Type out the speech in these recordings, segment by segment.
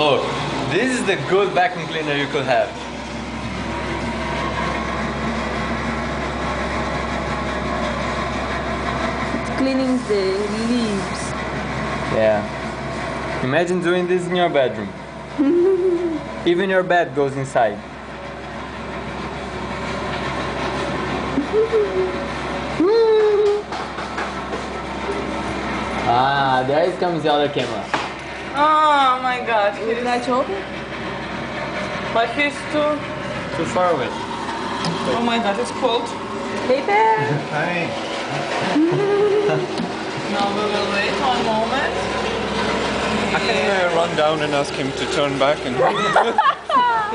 Look, this is the good vacuum cleaner you could have. It's cleaning the leaves. Yeah. Imagine doing this in your bedroom. Even your bed goes inside. Ah, there comes the other camera. Oh my god. Would you like to open? My fish too. Too far away. Oh my god, it's cold. Hey there! Hi. Now we will wait 1 moment. I can run down and ask him to turn back and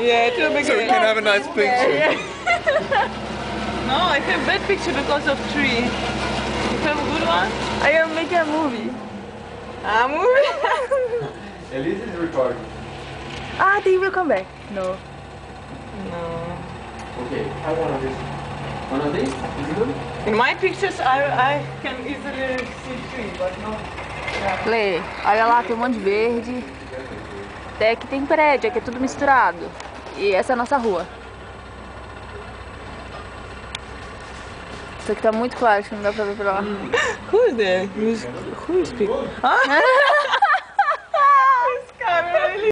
Yeah, it will be so we good. can have a nice picture. No, I have bad picture because of tree. You have a good one? I am making a movie. A movie? Elise is recording. Ah, they will come back. No. No. Okay, I want of this. One of these? Is it good? In my pictures I can easily see tree, but no. Lê, olha lá, tem um monte de verde. Até que tem prédio, aqui é tudo misturado. E essa é a nossa rua. Isso aqui tá muito claro, acho que não dá pra ver pra lá. Who is there? Who is speaking? Huh?